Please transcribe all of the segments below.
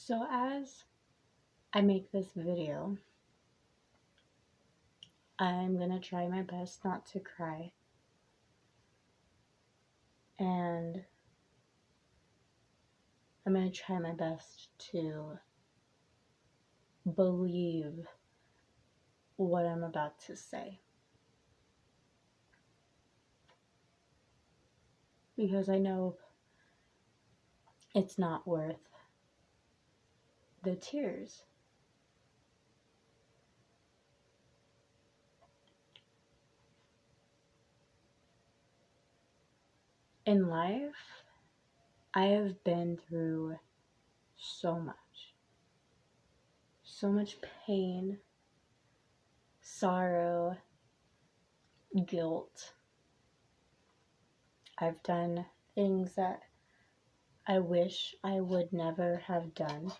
So as I make this video, I'm gonna try my best not to cry. And I'm gonna try my best to believe what I'm about to say. Because I know it's not worth the tears. In life, I have been through so much pain, sorrow, guilt. I've done things that I wish I would never have done.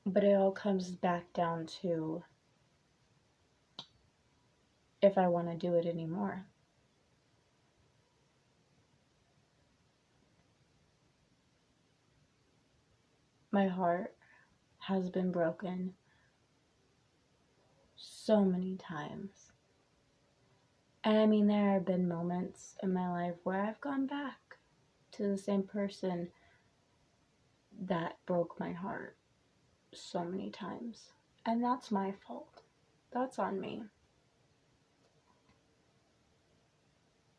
But it all comes back down to if I want to do it anymore. My heart has been broken so many times. And I mean, there have been moments in my life where I've gone back to the same person that broke my heart so many times. And that's my fault. That's on me.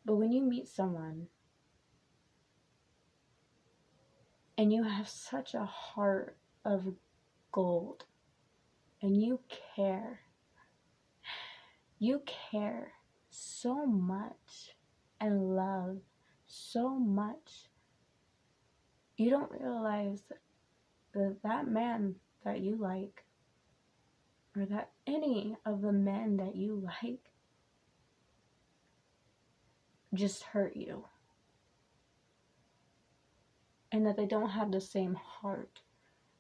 But when you meet someone and you have such a heart of gold and you care so much and love so much, you don't realize that man that you like, or that any of the men that you like, just hurt you. And that they don't have the same heart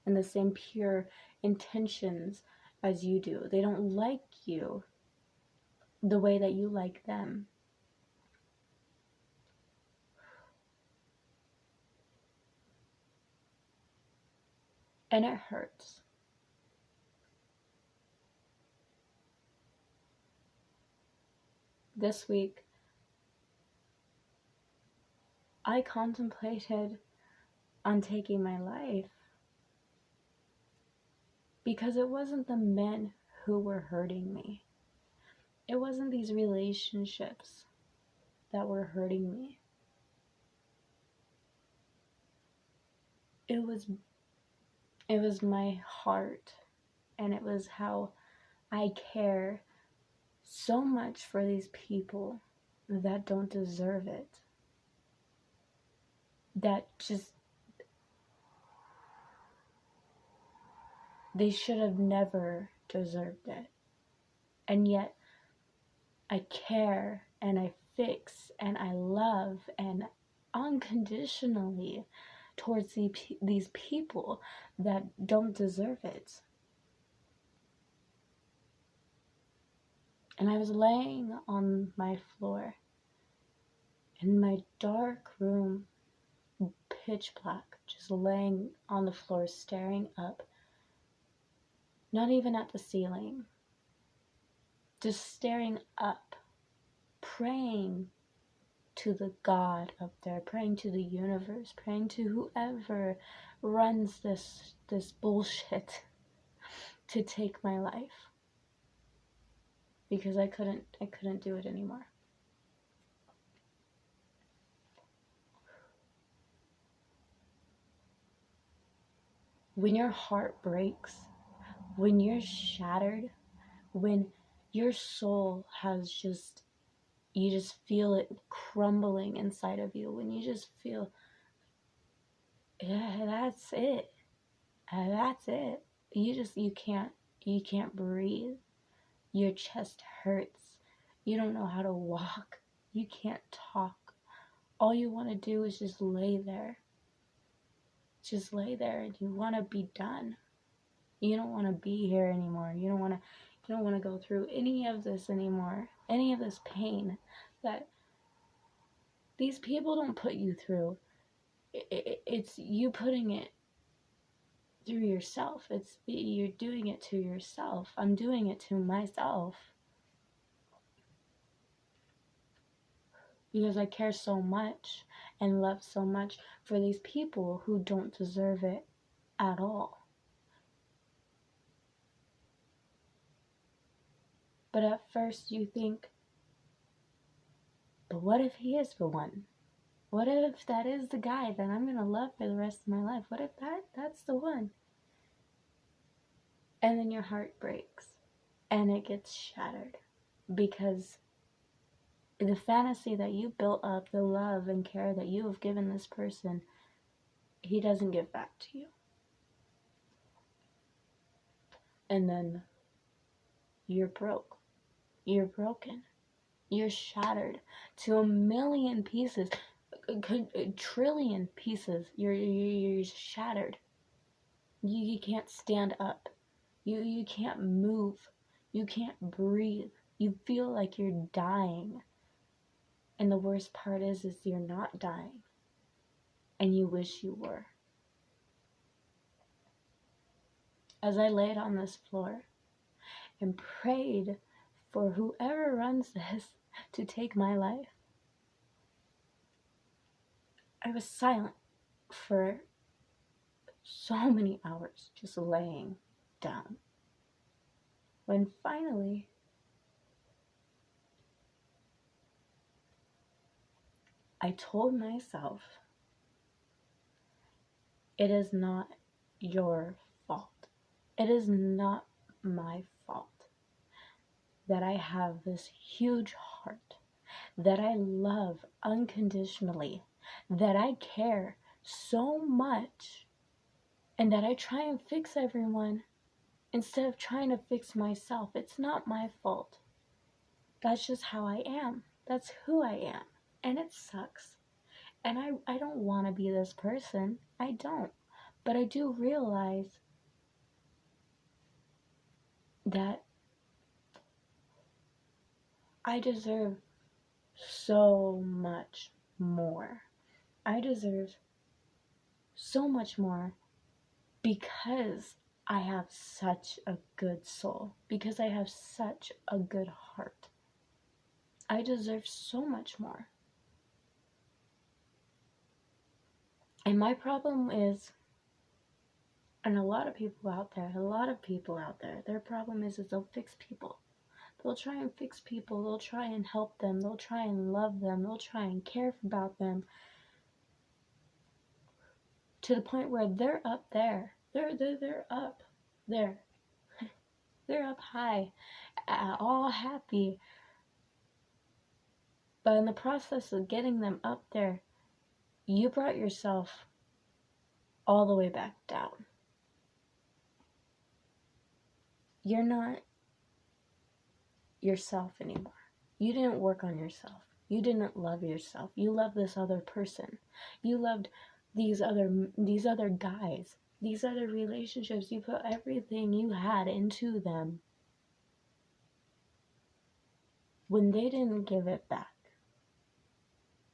and the same pure intentions as you do. They don't like you the way that you like them. And it hurts. This week, I contemplated on taking my life because it wasn't the men who were hurting me. It wasn't these relationships that were hurting me. It was my heart, and it was how I care so much for these people that don't deserve it. That just, they should have never deserved it. And yet, I care and I fix and I love and unconditionally towards these people that don't deserve it. And I was laying on my floor in my dark room, pitch black, just laying on the floor, staring up, not even at the ceiling, just staring up, praying to the God up there, praying to the universe, praying to whoever runs this bullshit to take my life, because I couldn't do it anymore. When your heart breaks, when you're shattered, when your soul has you just feel it crumbling inside of you, when you just feel, yeah, that's it. You can't breathe. Your chest hurts. You don't know how to walk. You can't talk. All you want to do is just lay there. Just lay there, and you want to be done. You don't want to be here anymore. You don't want to go through any of this anymore. any of this pain that these people don't put you through. It's you putting it through yourself. You're doing it to yourself. I'm doing it to myself. Because I care so much and love so much for these people who don't deserve it at all. But at first you think, but what if he is the one? What if that is the guy that I'm going to love for the rest of my life? What if that's the one? And then your heart breaks and it gets shattered because the fantasy that you built up, the love and care that you have given this person, he doesn't give back to you. And then you're broke. You're broken. You're shattered to a million pieces, a trillion pieces. You're shattered. You can't stand up. You can't move. You can't breathe. You feel like you're dying. And the worst part is you're not dying. And you wish you were. As I laid on this floor and prayed for whoever runs this to take my life, I was silent for so many hours, just laying down. When finally, I told myself, it is not your fault. It is not my fault that I have this huge heart, that I love unconditionally, that I care so much, and that I try and fix everyone instead of trying to fix myself. It's not my fault. That's just how I am. That's who I am. And it sucks. And I don't want to be this person. I don't. But I do realize that I deserve so much more. I deserve so much more because I have such a good soul. Because I have such a good heart. I deserve so much more. And my problem is, and a lot of people out there, their problem is they'll fix people. They'll try and fix people. They'll try and help them. They'll try and love them. They'll try and care about them. To the point where they're up there. They're up there. They're up high, all happy. But in the process of getting them up there, you brought yourself all the way back down. You're not yourself anymore. You didn't work on yourself. You didn't love yourself. You loved this other person. You loved these other guys, these other relationships. You put everything you had into them when they didn't give it back.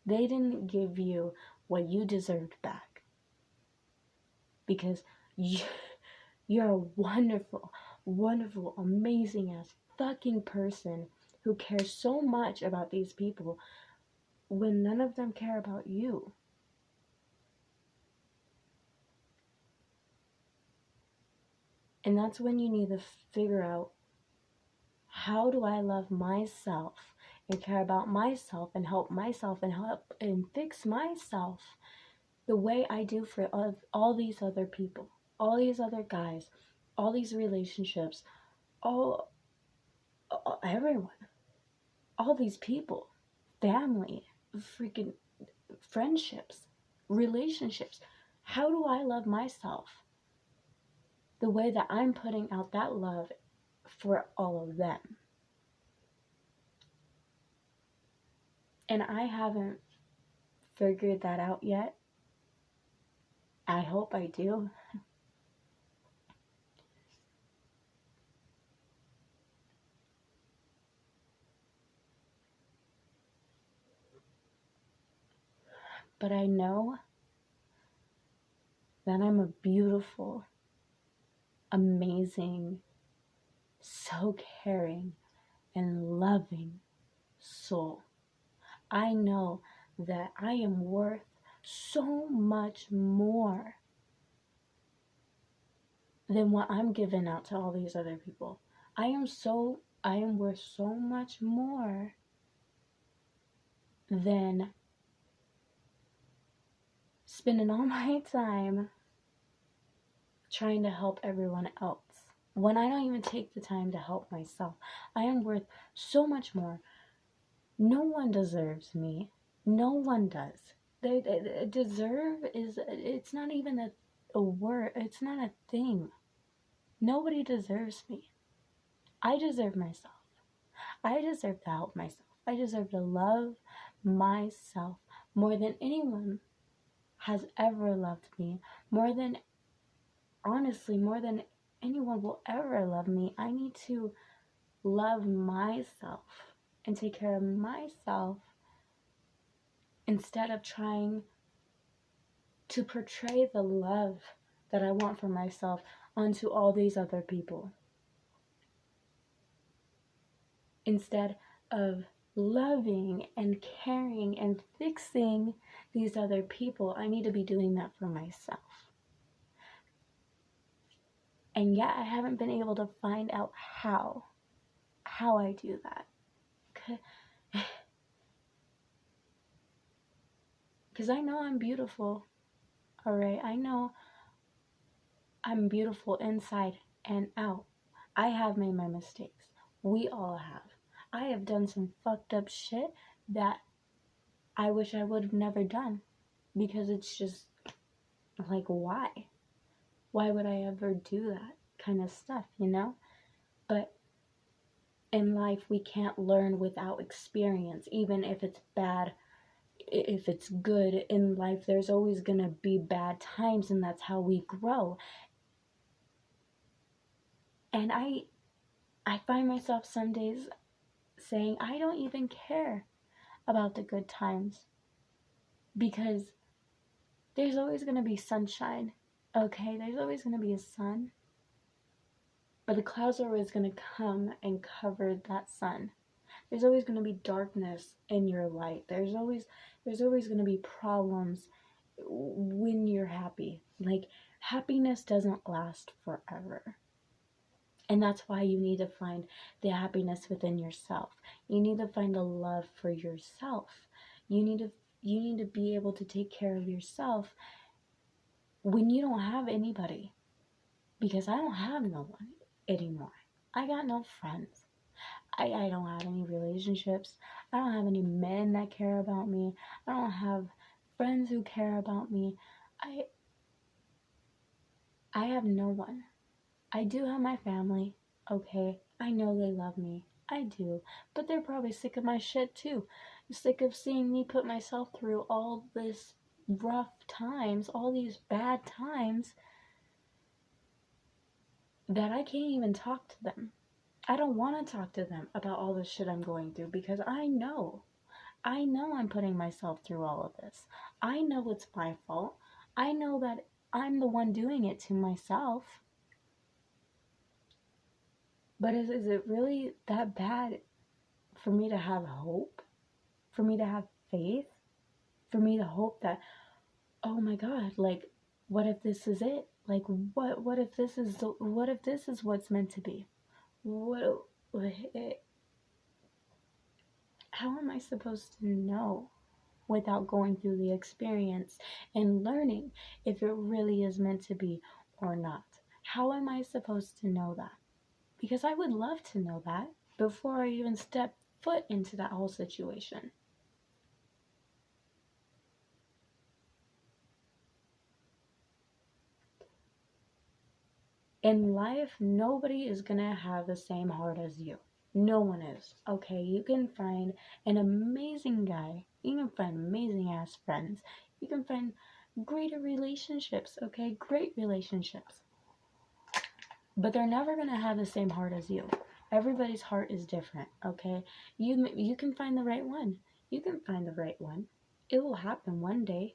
They didn't give you what you deserved back. Because you're a wonderful, wonderful, amazing ass fucking person who cares so much about these people when none of them care about you. And that's when you need to figure out, how do I love myself and care about myself and help myself and help and fix myself the way I do for all these other people, all these other guys, all these relationships, everyone, all these people, family, freaking friendships, relationships. How do I love myself the way that I'm putting out that love for all of them? And I haven't figured that out yet. I hope I do. but I know that I'm a beautiful, amazing, so caring and loving soul. I know that I am worth so much more than what I'm giving out to all these other people. I am worth so much more than spending all my time trying to help everyone else when I don't even take the time to help myself. I am worth so much more. No one deserves me. No one does. Deserve is, it's not even a word. It's not a thing. Nobody deserves me. I deserve myself. I deserve to help myself. I deserve to love myself more than anyone has ever loved me. Honestly, more than anyone will ever love me. I need to love myself and take care of myself instead of trying to portray the love that I want for myself onto all these other people. Instead of loving and caring and fixing these other people, I need to be doing that for myself. And yet I haven't been able to find out how I do that. Because I know I'm beautiful, all right? I know I'm beautiful inside and out. I have made my mistakes. We all have. I have done some fucked up shit that I wish I would have never done. Because it's just like, why? Why would I ever do that kind of stuff, you know? But in life, we can't learn without experience, even if it's bad. If it's good in life, there's always gonna be bad times, and that's how we grow. And I find myself some days saying, I don't even care about the good times, because there's always gonna be sunshine, okay? There's always gonna be a sun, but the clouds are always gonna come and cover that sun. There's always gonna be darkness in your light. There's always gonna be problems when you're happy. Like, happiness doesn't last forever. And that's why you need to find the happiness within yourself. You need to find the love for yourself. You need to be able to take care of yourself when you don't have anybody. Because I don't have no one anymore. I got no friends. I don't have any relationships. I don't have any men that care about me. I don't have friends who care about me. I have no one. I do have my family, okay? I know they love me. I do. But they're probably sick of my shit too. Sick of seeing me put myself through all this rough times, all these bad times, that I can't even talk to them. I don't want to talk to them about all the shit I'm going through, because I know I'm putting myself through all of this. I know it's my fault. I know that I'm the one doing it to myself. But is it really that bad for me to have hope? For me to have faith? For me to hope that, oh my God, like, what if this is it? Like, what if this is what's meant to be? How am I supposed to know without going through the experience and learning if it really is meant to be or not? How am I supposed to know that? Because I would love to know that before I even step foot into that whole situation. In life, nobody is gonna have the same heart as you. No one is. Okay, you can find an amazing guy. You can find amazing ass friends. You can find greater relationships, okay? Great relationships. But they're never gonna have the same heart as you. Everybody's heart is different, okay? You can find the right one. You can find the right one. It will happen one day.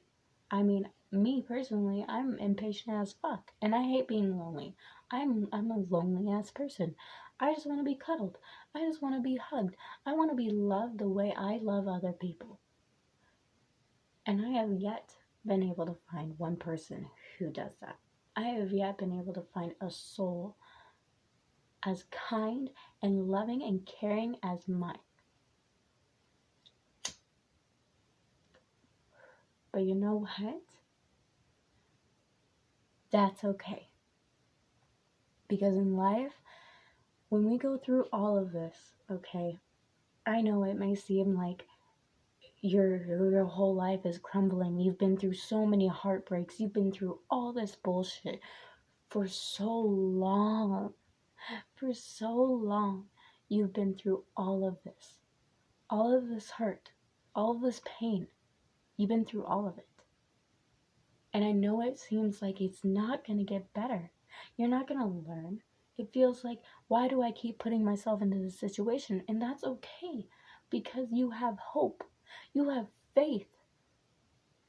I mean, me personally, I'm impatient as fuck, and I hate being lonely. I'm a lonely ass person. I just want to be cuddled. I just want to be hugged. I want to be loved the way I love other people. And I have yet been able to find one person who does that. I have yet been able to find a soul as kind and loving and caring as mine. But you know what? That's okay. Because in life, when we go through all of this, okay, I know it may seem like your whole life is crumbling. You've been through so many heartbreaks. You've been through all this bullshit for so long. For so long. You've been through all of this. All of this hurt. All of this pain. You've been through all of it. And I know it seems like it's not going to get better. You're not going to learn. It feels like, why do I keep putting myself into this situation? And that's okay, because you have hope. You have faith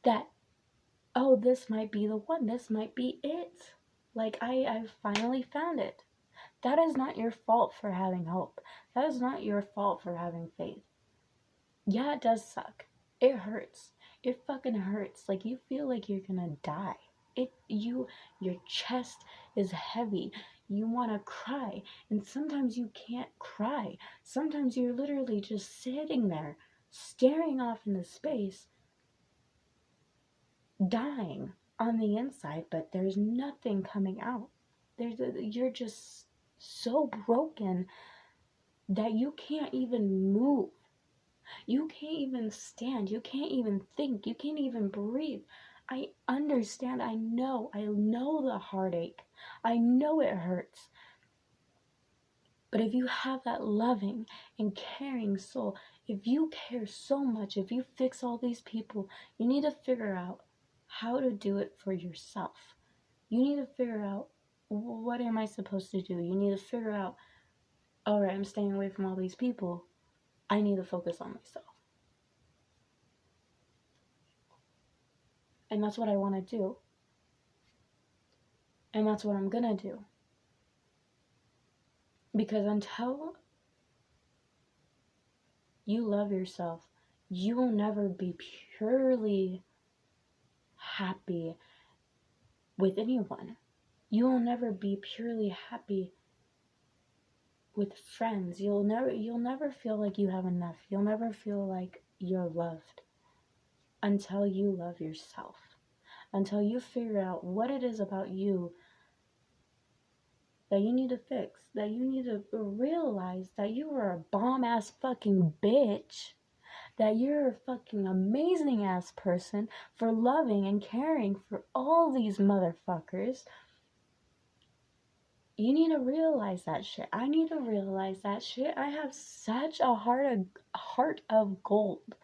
that, oh, this might be the one. This might be it. Like, I've finally found it. That is not your fault for having hope. That is not your fault for having faith. Yeah, it does suck. It hurts. It fucking hurts. Like, you feel like you're gonna die. Your chest is heavy. You want to cry. And sometimes you can't cry. Sometimes you're literally just sitting there, staring off into space, dying on the inside, but there's nothing coming out. You're just so broken that you can't even move. You can't even stand. You can't even think. You can't even breathe. I understand. I know the heartache. I know it hurts. But if you have that loving and caring soul, if you care so much, if you fix all these people, you need to figure out how to do it for yourself. You need to figure out, what am I supposed to do? You need to figure out, all right, I'm staying away from all these people. I need to focus on myself. And that's what I want to do. And that's what I'm going to do. Because until you love yourself, you will never be purely happy with anyone. You will never be purely happy with friends. You'll never feel like you have enough. You'll never feel like you're loved until you love yourself. Until you figure out what it is about you that you need to fix, that you need to realize that you are a bomb-ass fucking bitch, that you're a fucking amazing ass person for loving and caring for all these motherfuckers. You need to realize that shit. I need to realize that shit. I have such a heart of gold,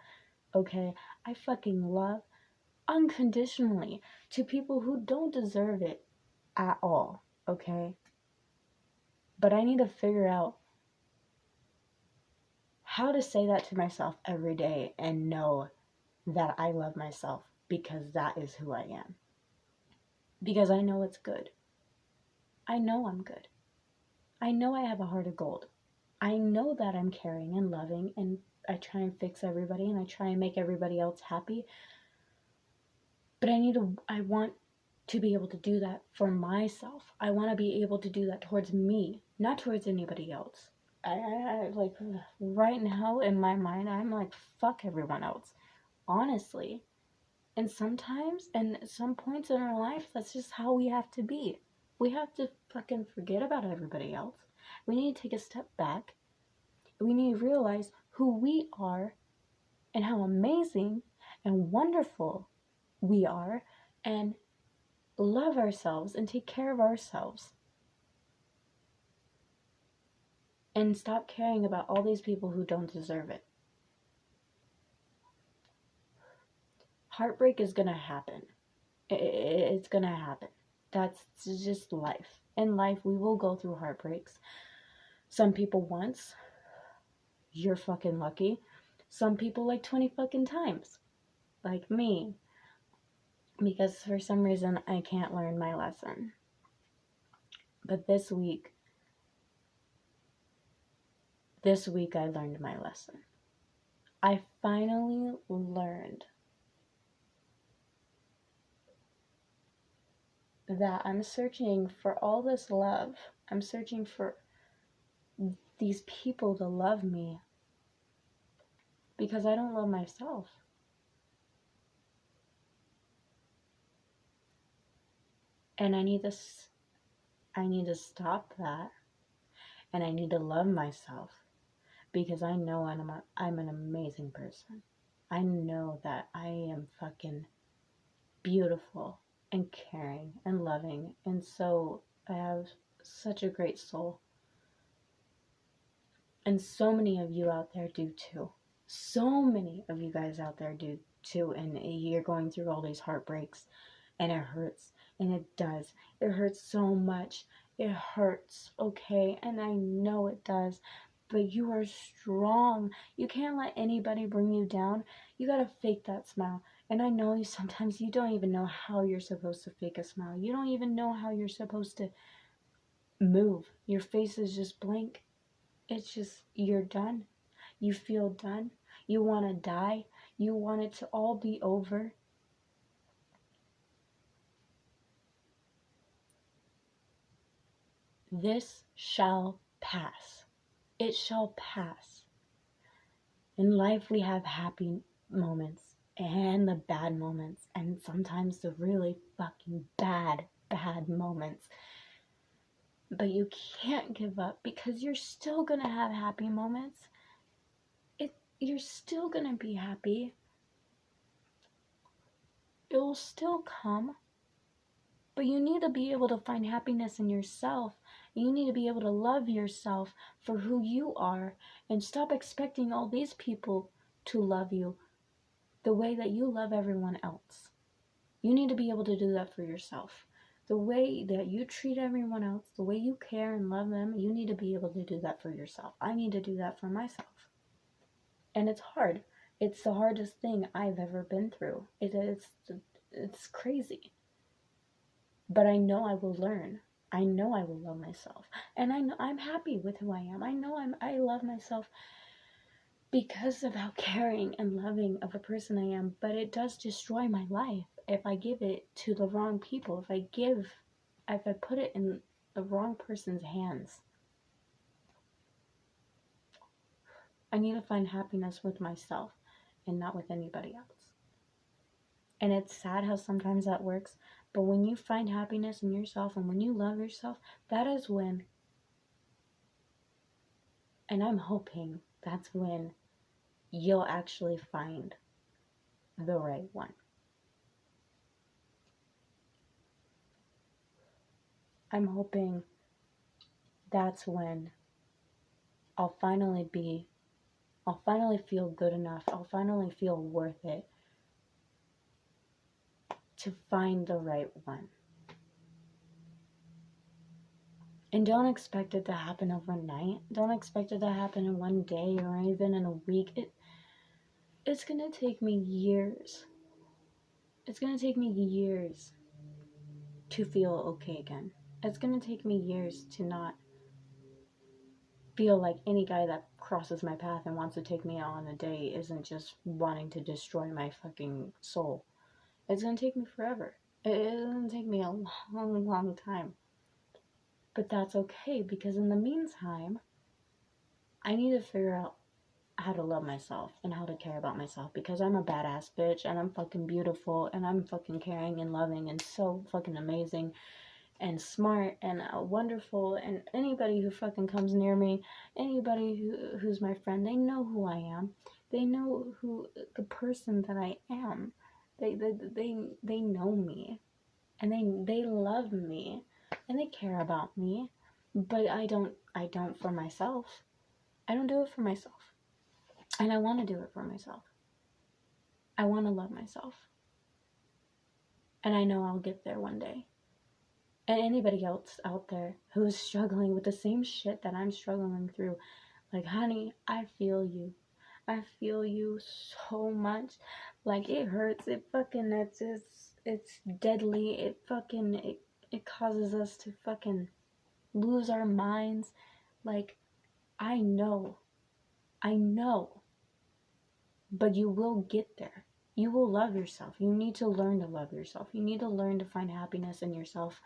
okay? I fucking love unconditionally to people who don't deserve it at all, okay? But I need to figure out how to say that to myself every day and know that I love myself, because that is who I am. Because I know it's good. I know I'm good. I know I have a heart of gold. I know that I'm caring and loving, and I try and fix everybody, and I try and make everybody else happy. But I want to be able to do that for myself. I want to be able to do that towards me, not towards anybody else. I like, right now in my mind, I'm like, fuck everyone else. Honestly. And sometimes, and at some points in our life, that's just how we have to be. We have to fucking forget about everybody else. We need to take a step back. We need to realize who we are and how amazing and wonderful we are, and love ourselves and take care of ourselves. And stop caring about all these people who don't deserve it. Heartbreak is gonna happen. It's gonna happen. That's just life. In life, we will go through heartbreaks. Some people once. You're fucking lucky. Some people like 20 fucking times. like me, because for some reason I can't learn my lesson. But this week I learned my lesson. I finally learned that I'm searching for all this love. I'm searching for these people to love me because I don't love myself. And I need to stop that, and I need to love myself because I know I'm an amazing person. I know that I am fucking beautiful and caring and loving, and so I have such a great soul. And so many of you out there do too. So many of you guys out there do too, and you're going through all these heartbreaks, and it hurts, and it does. It hurts so much. It hurts, okay? And I know it does, but you are strong. You can't let anybody bring you down. You gotta fake that smile. And I know sometimes you don't even know how you're supposed to fake a smile. You don't even know how you're supposed to move. Your face is just blank. It's just, you're done. You feel done. You want to die. You want it to all be over. This shall pass. It shall pass. In life, we have happy moments and the bad moments, and sometimes the really fucking bad moments. But you can't give up because you're still gonna have happy moments. You're still gonna be happy. It will still come. But you need to be able to find happiness in yourself. You need to be able to love yourself for who you are and stop expecting all these people to love you the way that you love everyone else. You need to be able to do that for yourself. The way that you treat everyone else, the way you care and love them, you need to be able to do that for yourself. I need to do that for myself. And it's hard. It's the hardest thing I've ever been through. It's crazy. But I know I will learn. I know I will love myself. And I know I'm happy with who I am. I know I love myself because of how caring and loving of a person I am. But it does destroy my life if I give it to the wrong people. If I put it in the wrong person's hands. I need to find happiness with myself and not with anybody else. And it's sad how sometimes that works. But when you find happiness in yourself and when you love yourself, that is when, and I'm hoping that's when you'll actually find the right one. I'm hoping that's when I'll finally feel good enough. I'll finally feel worth it to find the right one. And don't expect it to happen overnight. Don't expect it to happen in one day or even in a week. It's gonna take me years. It's gonna take me years to feel okay again. It's gonna take me years to not feel like any guy that crosses my path and wants to take me out on a date isn't just wanting to destroy my fucking soul. It's gonna take me forever. It's gonna take me a long time. But that's okay, because in the meantime, I need to figure out how to love myself and how to care about myself, because I'm a badass bitch and I'm fucking beautiful and I'm fucking caring and loving and so fucking amazing and smart and wonderful, and anybody who fucking comes near me, anybody who's my friend, they know who I am. They know who the person that I am. They know me, and they love me, and they care about me. But I don't for myself. I don't do it for myself, and I want to do it for myself. I want to love myself, and I know I'll get there one day. And anybody else out there who is struggling with the same shit that I'm struggling through, like, honey, I feel you. I feel you so much. Like, it hurts. It's deadly. It causes us to fucking lose our minds. Like, I know. I know. But you will get there. You will love yourself. You need to learn to love yourself. You need to learn to find happiness in yourself.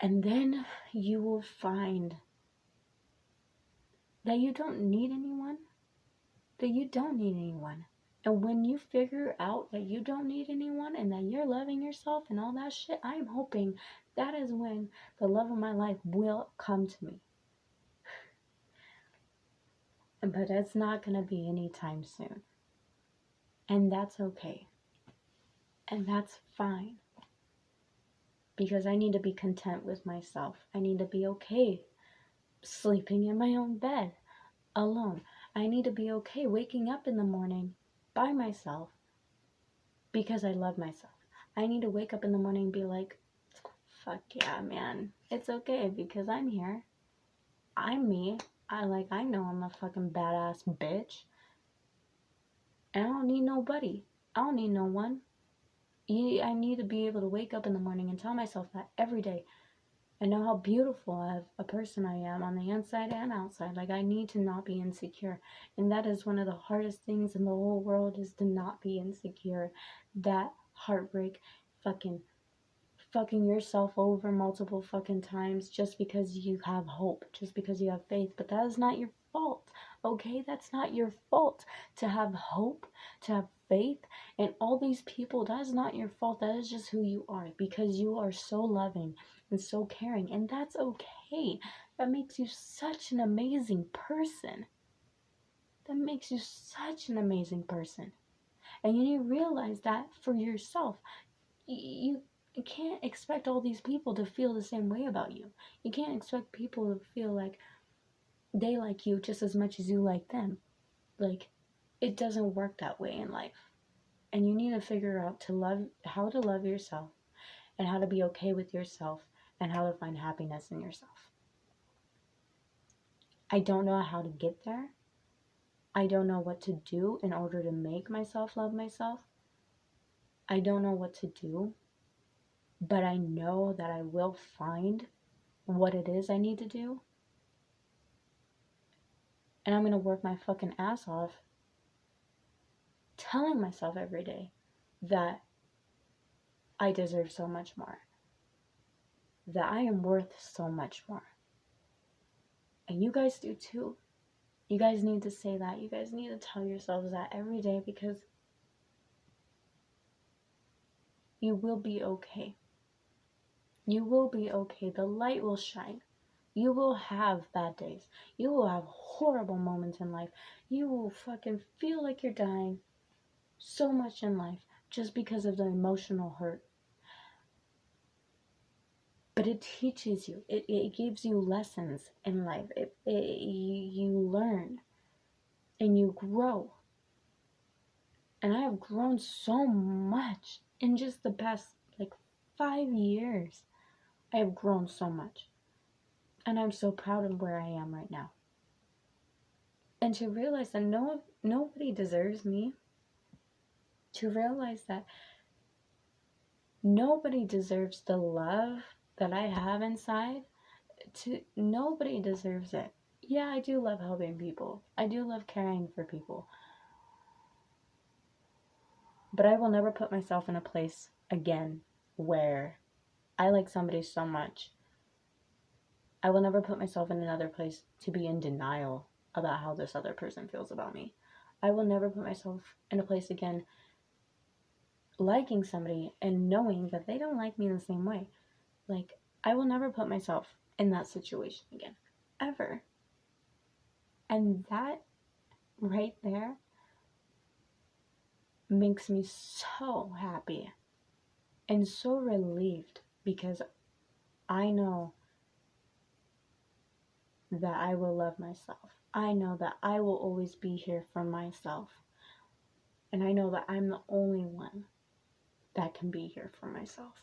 And then you will find that you don't need anyone. That you don't need anyone. And when you figure out that you don't need anyone and that you're loving yourself and all that shit, I am hoping that is when the love of my life will come to me. But it's not going to be anytime soon. And that's okay. And that's fine. Because I need to be content with myself. I need to be okay sleeping in my own bed alone. I need to be okay waking up in the morning by myself because I love myself. I need to wake up in the morning and be like, fuck yeah, man. It's okay because I'm here. I'm me. I know I'm a fucking badass bitch. And I don't need nobody. I don't need no one. I need to be able to wake up in the morning and tell myself that every day. I know how beautiful of a person I am on the inside and outside. Like, I need to not be insecure. And that is one of the hardest things in the whole world, is to not be insecure. That heartbreak, fucking yourself over multiple fucking times just because you have hope, just because you have faith. But that is not your fault, okay? That's not your fault to have hope, to have faith, and all these people. That is not your fault. That is just who you are, because you are so loving and so caring, and that's okay. That makes you such an amazing person. That makes you such an amazing person. And you need to realize that for yourself. You can't expect all these people to feel the same way about you. You can't expect people to feel like they like you just as much as you like them. Like, it doesn't work that way in life. And you need to figure out how to love yourself, and how to be okay with yourself, and how to find happiness in yourself. I don't know how to get there. I don't know what to do in order to make myself love myself. I don't know what to do. But I know that I will find what it is I need to do. And I'm going to work my fucking ass off telling myself every day that I deserve so much more. That I am worth so much more. And you guys do too. You guys need to say that. You guys need to tell yourselves that every day, because you will be okay. You will be okay. The light will shine. You will have bad days. You will have horrible moments in life. You will fucking feel like you're dying so much in life just because of the emotional hurt. But it teaches you. It gives you lessons in life. You learn and you grow. And I have grown so much in just the past 5 years. I have grown so much. And I'm so proud of where I am right now. And to realize that nobody deserves me. To realize that nobody deserves the love that I have inside. Nobody deserves it. Yeah, I do love helping people. I do love caring for people. But I will never put myself in a place again where I like somebody so much. I will never put myself in another place to be in denial about how this other person feels about me. I will never put myself in a place again liking somebody and knowing that they don't like me in the same way. I will never put myself in that situation again. Ever. And that right there makes me so happy and so relieved, because I know that I will love myself. I know that I will always be here for myself. And I know that I'm the only one that can be here for myself.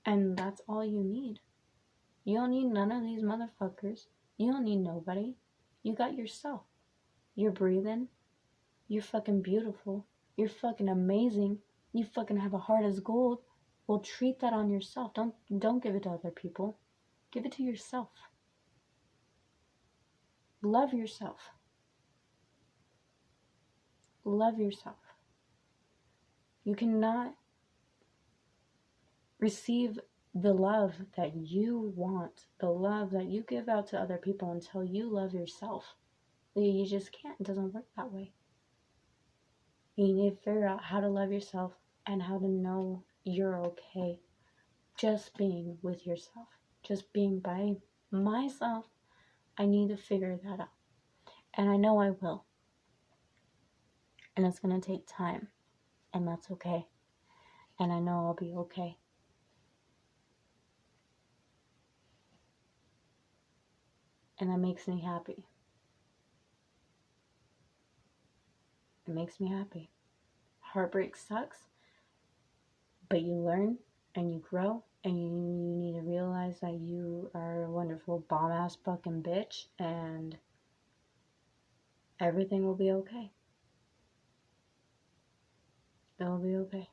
And that's all you need. You don't need none of these motherfuckers. You don't need nobody. You got yourself. You're breathing. You're fucking beautiful. You're fucking amazing. You fucking have a heart as gold. Well, treat that on yourself. Don't give it to other people. Give it to yourself. Love yourself. Love yourself. You cannot receive the love that you want, the love that you give out to other people until you love yourself. You just can't. It doesn't work that way. You need to figure out how to love yourself and how to know you're okay just being with yourself, just being by myself. I need to figure that out. And I know I will. And it's going to take time. And that's okay. And I know I'll be okay. And that makes me happy. It makes me happy. Heartbreak sucks. But you learn and you grow. And you need to realize that you are a wonderful bomb-ass fucking bitch. And everything will be okay. It'll be okay.